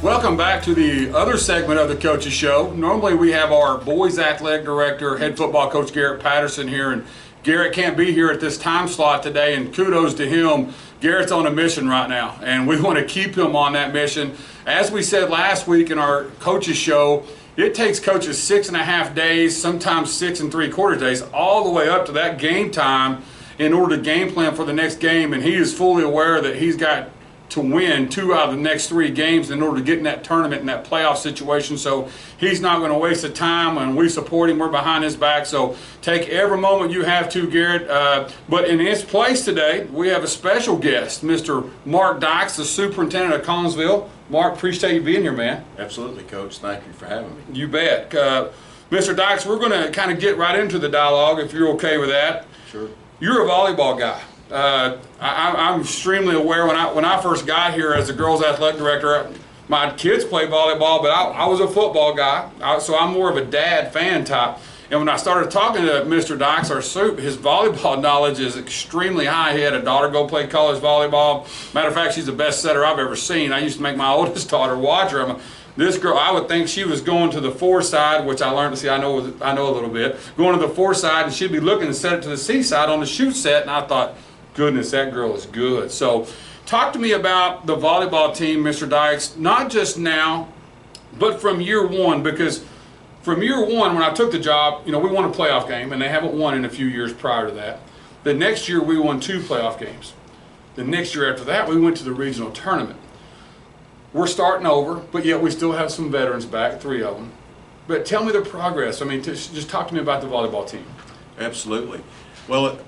Welcome back to the other segment of the Coaches Show. Normally we have our boys athletic director, head football coach Garrett Patterson here, and Garrett can't be here at this time slot today, and kudos to him. Garrett's on a mission right now, and we want to keep him on that mission. As we said last week in our Coaches Show, it takes coaches 6.5 days, sometimes 6 3/4 days, all the way up to that game time in order to game plan for the next game, and he is fully aware that he's got to win 2 out of the next 3 games in order to get in that tournament and that playoff situation. So he's not going to waste the time, and we support him. We're behind his back. So take every moment you have to, Garrett. But in his place today, we have a special guest, Mr. Mark Dykes, the superintendent of Collinsville. Mark, appreciate you being here, man. Absolutely, Coach. Thank you for having me. You bet. Mr. Dykes, we're going to kind of get right into the dialogue, if you're okay with that. Sure. You're a volleyball guy. I'm extremely aware when I first got here as the girls athletic director, my kids play volleyball, but I was a football guy, so I'm more of a dad fan type. And when I started talking to Mr. Dykes, our soup, his volleyball knowledge is extremely high. He had a daughter go play college volleyball. Matter of fact, she's the best setter I've ever seen. I used to make my oldest daughter watch her. This girl, I would think she was going to the 4 side, which I learned to see, I know a little bit, going to the 4 side, and she'd be looking to set it to the C side on the shoot set, and I thought, goodness, that girl is good. So talk to me about the volleyball team, Mr. Dykes, not just now, but from year one, because from year one, when I took the job, we won a playoff game, and they haven't won in a few years prior to that. The next year, we won 2 playoff games. The next year after that, we went to the regional tournament. We're starting over, but yet we still have some veterans back, 3 of them. But tell me the progress. Just talk to me about the volleyball team. Absolutely. Well,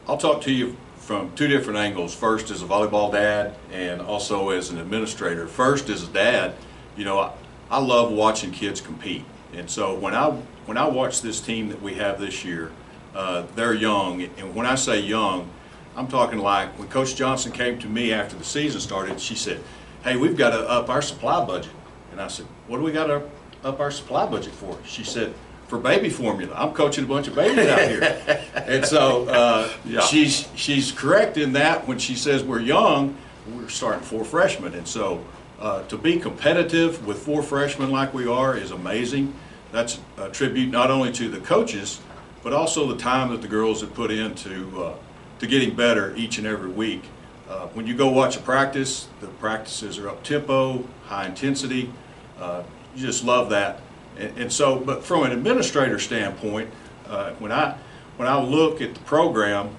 I'll talk to you from 2 different angles. First as a volleyball dad, and also as an administrator. First as a dad, I love watching kids compete. And so when I watch this team that we have this year, they're young. And when I say young, I'm talking like when Coach Johnson came to me after the season started, she said, "Hey, we've got to up our supply budget." And I said, "What do we got to up our supply budget for?" She said, "For baby formula. I'm coaching a bunch of babies out here." And so yeah. she's correct in that when she says we're young, we're starting 4 freshmen. And so to be competitive with 4 freshmen like we are is amazing. That's a tribute not only to the coaches, but also the time that the girls have put into to getting better each and every week. When you go watch a practice, the practices are up tempo, high intensity. You just love that. And so, but from an administrator standpoint, when I look at the program,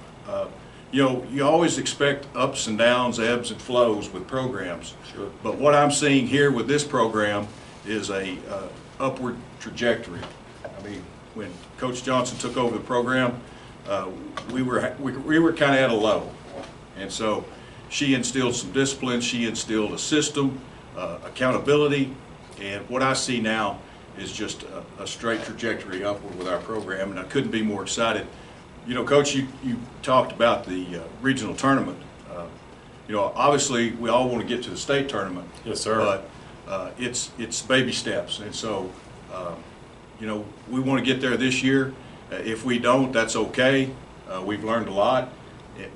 you always expect ups and downs, ebbs and flows with programs. Sure. But what I'm seeing here with this program is a upward trajectory. I mean, when Coach Johnson took over the program, we were kind of at a low, and so she instilled some discipline. She instilled a system, accountability, and what I see now is just a straight trajectory upward with our program, and I couldn't be more excited. Coach, you talked about the regional tournament. Obviously we all want to get to the state tournament. Yes, sir. But it's baby steps, and so we want to get there this year. If we don't, that's okay. We've learned a lot,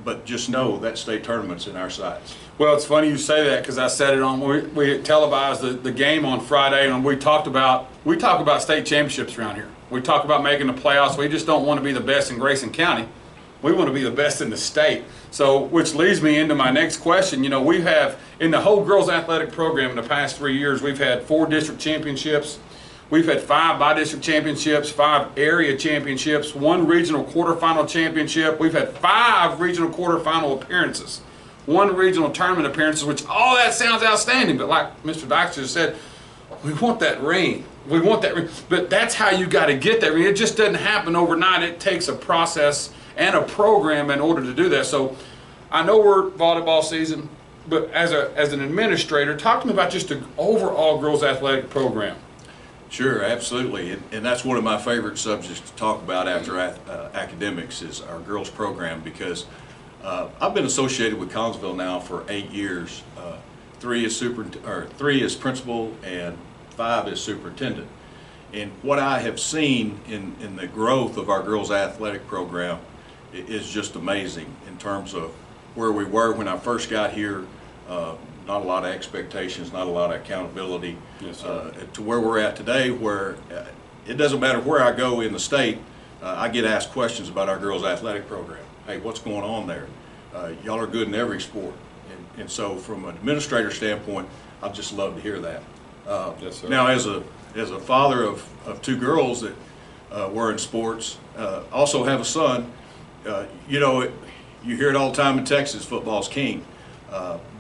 but just know that state tournament's in our sights. Well, it's funny you say that because I said it on, we televised the game on Friday, and we talk about state championships around here. We talk about making the playoffs. We just don't want to be the best in Grayson County. We want to be the best in the state. So, which leads me into my next question. We have, in the whole girls athletic program in the past 3 years, we've had 4 district championships. We've had 5 by-district championships, 5 area championships, 1 regional quarterfinal championship. We've had 5 regional quarterfinal appearances, 1 regional tournament appearances, which all that sounds outstanding. But like Mr. Dykes just said, we want that ring. We want that ring. But that's how you got to get that ring. It just doesn't happen overnight. It takes a process and a program in order to do that. So I know we're volleyball season, but as an administrator, talk to me about just the overall girls athletic program. Sure, absolutely, and that's one of my favorite subjects to talk about after academics is our girls program, because I've been associated with Collinsville now for 8 years. 3 as principal and 5 as superintendent. And what I have seen in the growth of our girls athletic program is just amazing in terms of where we were when I first got here. not a lot of expectations, not a lot of accountability. Yes, sir. To where we're at today, where it doesn't matter where I go in the state, I get asked questions about our girls' athletic program. Hey, what's going on there? Y'all are good in every sport. And so from an administrator standpoint, I'd just love to hear that. Yes, sir. Now, as a father of two girls that were in sports, also have a son, you know, you hear it all the time in Texas, football's king.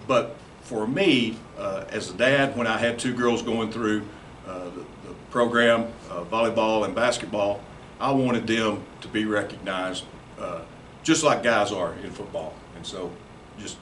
But for me, as a dad, when I had two girls going through the program, volleyball and basketball, I wanted them to be recognized just like guys are in football. And so just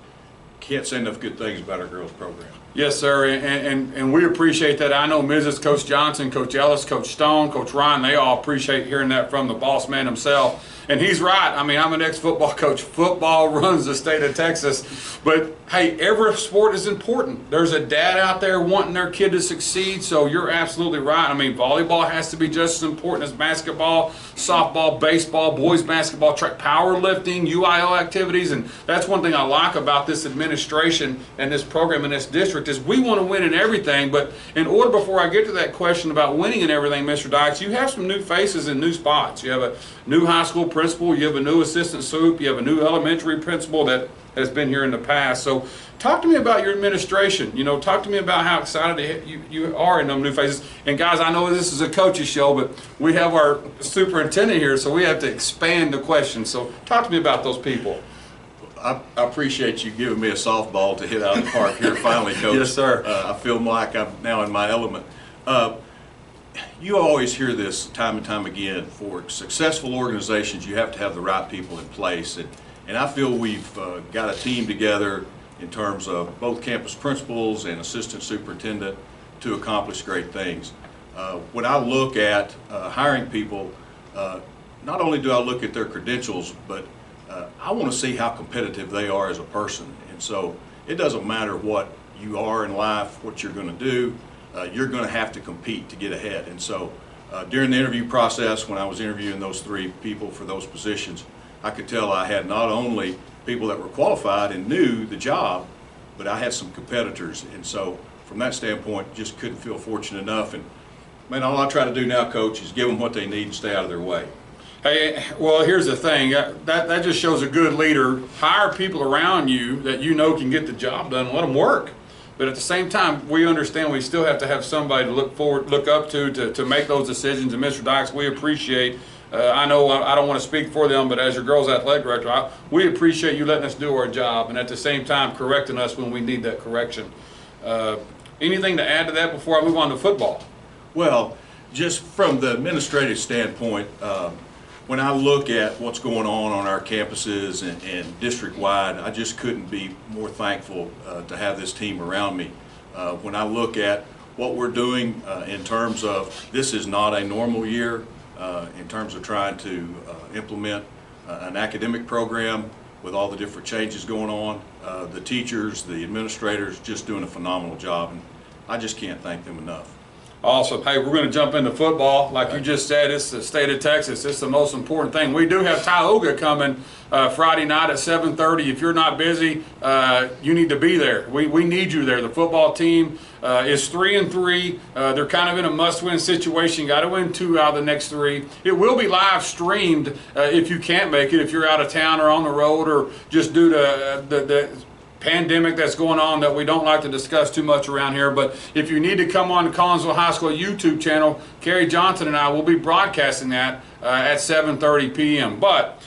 can't say enough good things about our girls program. Yes, sir, and we appreciate that. I know Mrs. Coach Johnson, Coach Ellis, Coach Stone, Coach Ryan, they all appreciate hearing that from the boss man himself. And he's right. I mean, I'm an ex-football coach. Football runs the state of Texas. But, hey, every sport is important. There's a dad out there wanting their kid to succeed, so you're absolutely right. I mean, volleyball has to be just as important as basketball, softball, baseball, boys basketball, track, powerlifting, UIL activities. And that's one thing I like about this administration and this program in this district is we want to win in everything. But in order, before I get to that question about winning in everything, Mr. Dykes, you have some new faces in new spots. You have a new high school principal, you have a new assistant soup, you have a new elementary principal that has been here in the past. So talk to me about your administration. You know, talk to me about how excited you are in them new faces. And guys, I know this is a coach's show, but we have our superintendent here, so we have to expand the question. So talk to me about those people. I appreciate you giving me a softball to hit out of the park here finally, Coach. Yes, sir. I feel like I'm now in my element. You always hear this time and time again. For successful organizations, you have to have the right people in place. And I feel we've got a team together in terms of both campus principals and assistant superintendent to accomplish great things. When I look at hiring people, not only do I look at their credentials, but I want to see how competitive they are as a person. And so it doesn't matter what you are in life, what you're going to do, you're going to have to compete to get ahead. And so during the interview process, when I was interviewing those three people for those positions, I could tell I had not only people that were qualified and knew the job, but I had some competitors. And so from that standpoint, just couldn't feel fortunate enough. And man, all I try to do now, Coach, is give them what they need and stay out of their way. Hey, well, here's the thing. That just shows a good leader. Hire people around you that you know can get the job done and let them work. But at the same time, we understand we still have to have somebody to look up to make those decisions. And Mr. Dykes, we appreciate. I know I don't want to speak for them, but as your girls' athletic director, we appreciate you letting us do our job and at the same time correcting us when we need that correction. Anything to add to that before I move on to football? Well, just from the administrative standpoint, when I look at what's going on our campuses and district-wide, I just couldn't be more thankful to have this team around me. When I look at what we're doing in terms of this is not a normal year, in terms of trying to implement an academic program with all the different changes going on, the teachers, the administrators just doing a phenomenal job, and I just can't thank them enough. Awesome. Hey, we're going to jump into football. Like you just said, it's the state of Texas. It's the most important thing. We do have Tioga coming Friday night at 7:30. If you're not busy, you need to be there. We need you there. The football team is 3-3. They're kind of in a must-win situation. Got to win 2 out of the next 3. It will be live streamed if you can't make it, if you're out of town or on the road or just due to the pandemic that's going on that we don't like to discuss too much around here. But if you need to come on the Collinsville High School YouTube channel, Kerry Johnson and I will be broadcasting that at 7:30 p.m. But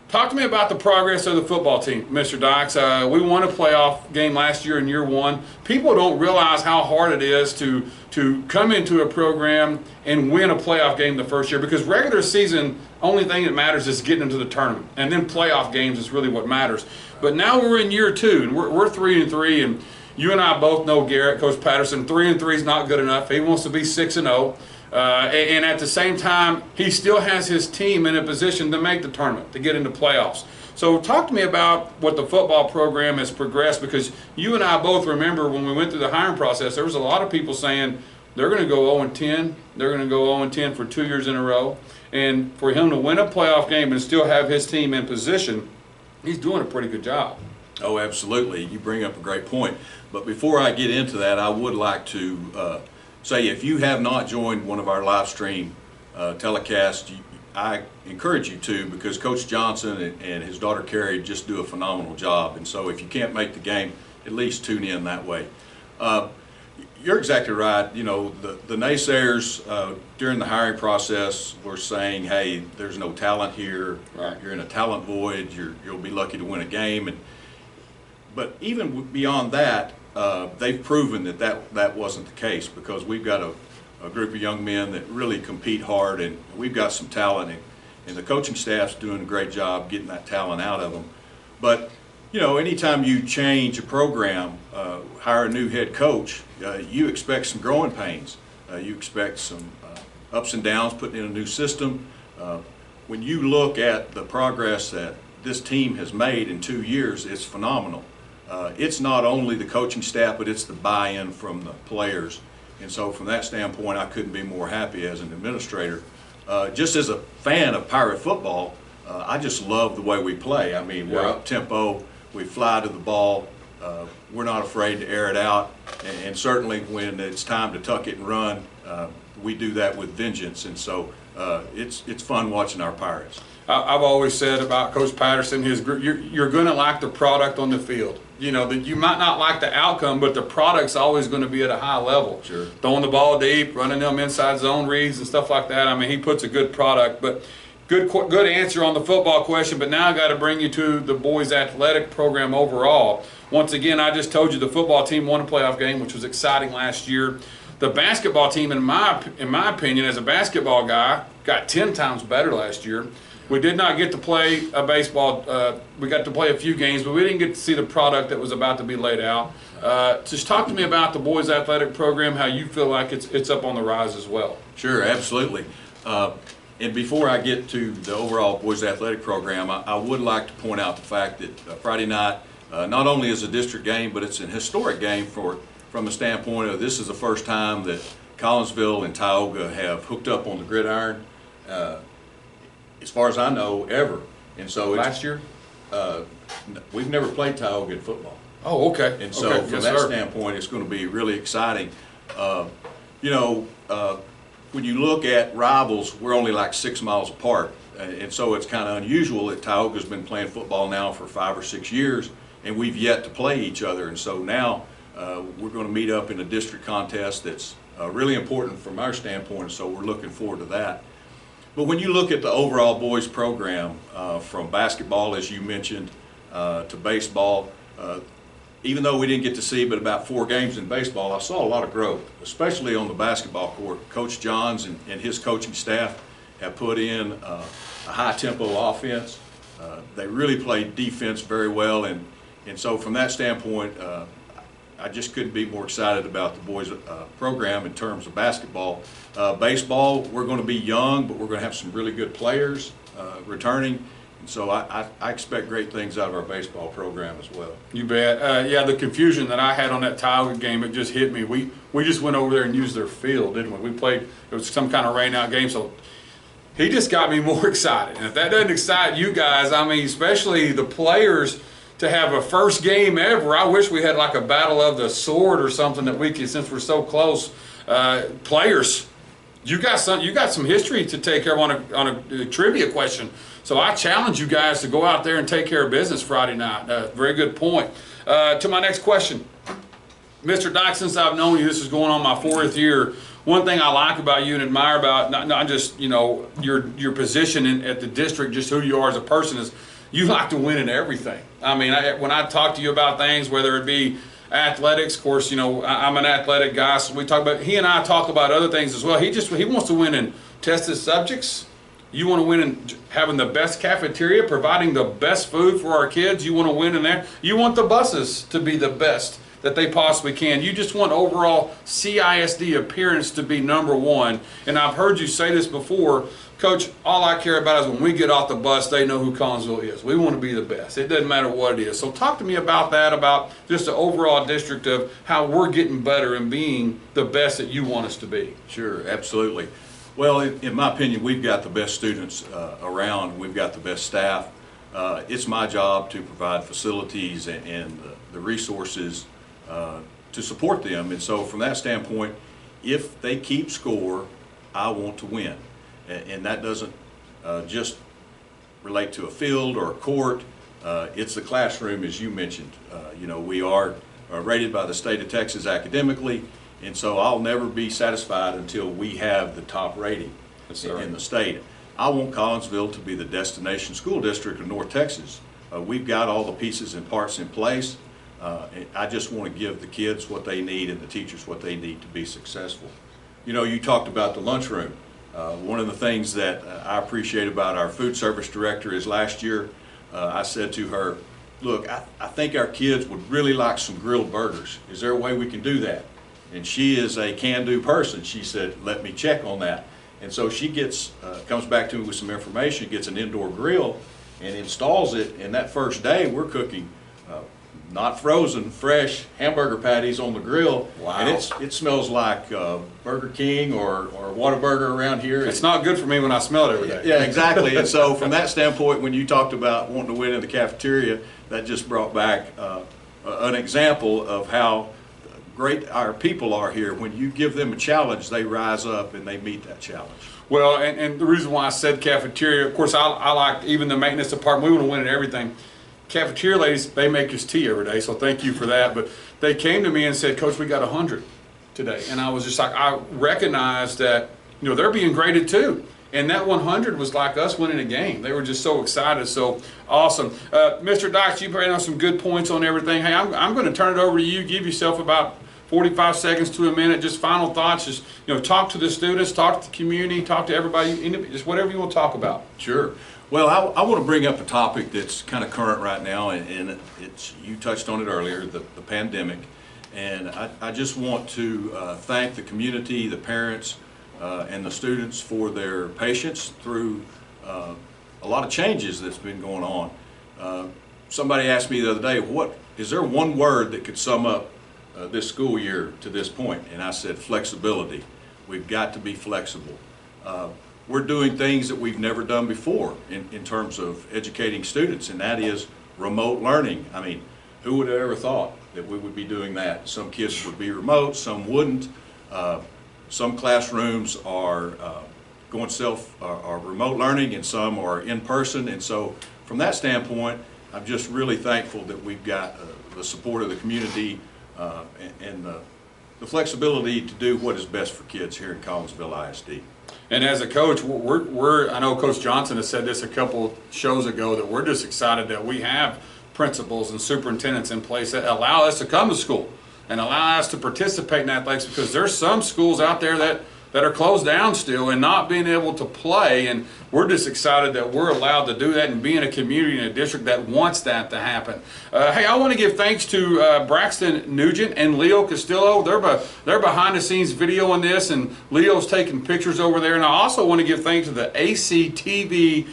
talk to me about the progress of the football team, Mr. Dykes. We won a playoff game last year in year 1. People don't realize how hard it is to come into a program and win a playoff game the first year, because regular season, only thing that matters is getting into the tournament, and then playoff games is really what matters. But now we're in year 2, and we're 3-3, and you and I both know Garrett, Coach Patterson, 3-3 is not good enough. He wants to be 6-0. And at the same time, he still has his team in a position to make the tournament, to get into playoffs. So talk to me about what the football program has progressed, because you and I both remember when we went through the hiring process, there was a lot of people saying they're going to go 0-10. They're going to go 0-10 for 2 years in a row. And for him to win a playoff game and still have his team in position, he's doing a pretty good job. Oh, absolutely. You bring up a great point. But before I get into that, I would like to say if you have not joined one of our live stream telecasts, I encourage you to, because Coach Johnson and his daughter Carrie just do a phenomenal job. And so if you can't make the game, at least tune in that way. You're exactly right. You know, the naysayers during the hiring process were saying, hey, there's no talent here. Right. You're in a talent void. You'll be lucky to win a game. But even beyond that, they've proven that wasn't the case, because we've got a group of young men that really compete hard, and we've got some talent, and the coaching staff's doing a great job getting that talent out of them. But you know, anytime you change a program, hire a new head coach, you expect some growing pains. You expect some ups and downs putting in a new system. When you look at the progress that this team has made in 2 years, it's phenomenal. It's not only the coaching staff, but it's the buy-in from the players. And so from that standpoint, I couldn't be more happy as an administrator. Just as a fan of Pirate football, I just love the way we play. I mean, we're up-tempo, we fly to the ball, we're not afraid to air it out, and certainly when it's time to tuck it and run, we do that with vengeance. And so it's fun watching our Pirates. I've always said about Coach Patterson, his group, you're going to like the product on the field. You know, that you might not like the outcome, but the product's always going to be at a high level. Sure. Throwing the ball deep, running them inside zone reads and stuff like that. I mean, he puts a good product. But good answer on the football question. But now I got to bring you to the boys' athletic program overall. Once again, I just told you the football team won a playoff game, which was exciting last year. The basketball team, in my opinion, as a basketball guy, got 10 times better last year. We did not get to play a baseball. We got to play a few games, but we didn't get to see the product that was about to be laid out. Just talk to me about the boys' athletic program, how you feel like it's up on the rise as well. Sure, absolutely. And before I get to the overall boys' athletic program, I would like to point out the fact that Friday night not only is a district game, but it's an historic game from the standpoint of this is the first time that Collinsville and Tioga have hooked up on the gridiron. As far as I know, ever. And so last year, we've never played Tioga in football. Oh, okay. And so from that standpoint, it's going to be really exciting. You know, when you look at rivals, we're only like 6 miles apart, and so it's kind of unusual that Tioga's been playing football now for 5 or 6 years, and we've yet to play each other. And so now we're going to meet up in a district contest that's really important from our standpoint. So we're looking forward to that. But when you look at the overall boys program, from basketball, as you mentioned, to baseball, even though we didn't get to see but about 4 games in baseball, I saw a lot of growth, especially on the basketball court. Coach Johns and his coaching staff have put in a high-tempo offense. They really played defense very well, and so from that standpoint, I just couldn't be more excited about the boys' program in terms of basketball. Baseball, we're going to be young, but we're going to have some really good players returning. And so I expect great things out of our baseball program as well. You bet. Yeah, the confusion that I had on that Tioga game, it just hit me. We just went over there and used their field, didn't we? We played, it was some kind of rain-out game, so he just got me more excited. And if that doesn't excite you guys, I mean, especially the players, to have a first game ever, I wish we had like a battle of the sword or something that we could, since we're so close. Players, you got some history to take care of on a trivia question. So I challenge you guys to go out there and take care of business Friday night. Very good point. To my next question, Mr. Dykes, since I've known you, this is going on my 4th year. One thing I like about you and admire about not just your position at the district, just who you are as a person, is you like to win in everything. I mean, when I talk to you about things, whether it be athletics, of course, I'm an athletic guy, so we talk about. He and I talk about other things as well. He wants to win in tested subjects. You want to win in having the best cafeteria, providing the best food for our kids. You want to win in that. You want the buses to be the best that they possibly can. You just want overall CISD appearance to be #1. And I've heard you say this before, Coach, all I care about is when we get off the bus, they know who Collinsville is. We want to be the best. It doesn't matter what it is. So talk to me about that, about just the overall district of how we're getting better and being the best that you want us to be. Sure, absolutely. Well, in my opinion, we've got the best students around. We've got the best staff. it's my job to provide facilities and the resources to support them. And so from that standpoint, if they keep score, I want to win. And that doesn't just relate to a field or a court. It's the classroom, as you mentioned. You know, we are rated by the state of Texas academically, and so I'll never be satisfied until we have the top rating in the state. I want Collinsville to be the destination school district of North Texas. We've got all the pieces and parts in place. I just want to give the kids what they need and the teachers what they need to be successful. You know, you talked about the lunchroom. One of the things that I appreciate about our food service director is last year I said to her, look, I think our kids would really like some grilled burgers. Is there a way we can do that? And she is a can-do person. She said, let me check on that. And so she comes back to me with some information, gets an indoor grill and installs it. And that first day we're cooking not frozen, fresh hamburger patties on the grill. Wow. And it smells like Burger King or Whataburger around here. It's not good for me when I smell it every day. Yeah, exactly. And so from that standpoint, when you talked about wanting to win in the cafeteria, that just brought back an example of how great our people are here. When you give them a challenge, they rise up and they meet that challenge. Well, and the reason why I said cafeteria, of course, I like even the maintenance department. We want to win at everything. Cafeteria ladies, they make us tea every day, so thank you for that. But they came to me and said, Coach, we got 100 today. And I was just like, I recognized that, you know, they're being graded too. And that 100 was like us winning a game. They were just so excited, so awesome. Mr. Dykes, you brought on some good points on everything. Hey, I'm going to turn it over to you. Give yourself about 45 seconds to a minute. Just final thoughts. Just, you know, talk to the students, talk to the community, talk to everybody, just whatever you want to talk about. Sure. Well, I want to bring up a topic that's kind of current right now, and you touched on it earlier, the pandemic. And I just want to thank the community, the parents, and the students for their patience through a lot of changes that's been going on. Somebody asked me the other day, is there one word that could sum up this school year to this point? And I said flexibility. We've got to be flexible. We're doing things that we've never done before in terms of educating students, and that is remote learning. I mean, who would have ever thought that we would be doing that? Some kids would be remote, some wouldn't. Some classrooms are are remote learning, and some are in person. And so from that standpoint, I'm just really thankful that we've got the support of the community and the flexibility to do what is best for kids here in Collinsville ISD. And as a coach, I know Coach Johnson has said this a couple shows ago, that we're just excited that we have principals and superintendents in place that allow us to come to school and allow us to participate in athletics, because there's some schools out there that are closed down still and not being able to play, and we're just excited that we're allowed to do that and be in a community and a district that wants that to happen. Hey, I want to give thanks to Braxton Nugent and Leo Castillo. They're behind the scenes videoing this, and Leo's taking pictures over there. And I also want to give thanks to the ACTV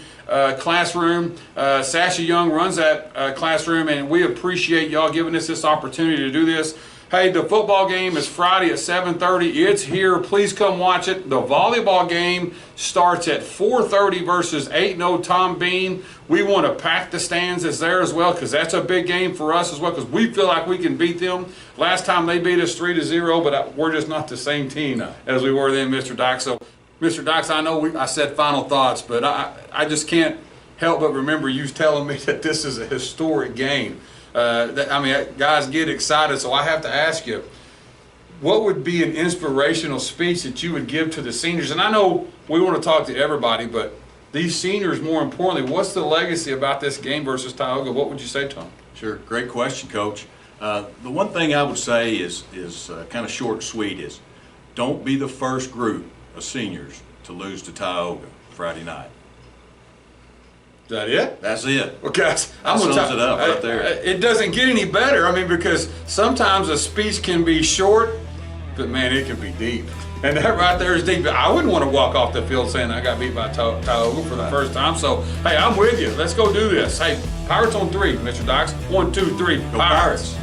classroom. Sasha Young runs that classroom, and we appreciate y'all giving us this opportunity to do this. Hey, the football game is Friday at 7:30. It's here. Please come watch it. The volleyball game starts at 4:30 versus 8-0 Tom Bean. We want to pack the stands as there as well, because that's a big game for us as well, because we feel like we can beat them. Last time they beat us 3-0, but we're just not the same team as we were then, Mr. Dykes. So, Mr. Dykes, I know I said final thoughts, but I just can't help but remember you telling me that this is a historic game. Guys get excited, so I have to ask you, what would be an inspirational speech that you would give to the seniors? And I know we want to talk to everybody, but these seniors, more importantly, what's the legacy about this game versus Tioga? What would you say to them? Sure, great question, Coach. The one thing I would say is kind of short and sweet is, don't be the first group of seniors to lose to Tioga Friday night. Is that it? That's it. Well, guys, That sums it up right there. It doesn't get any better. I mean, because sometimes a speech can be short, but man, it can be deep. And that right there is deep. I wouldn't want to walk off the field saying I got beat by Tioga for the first time. So, hey, I'm with you. Let's go do this. Hey, Pirates on 3, Mr. Dykes. 1, 2, 3. Go Pirates.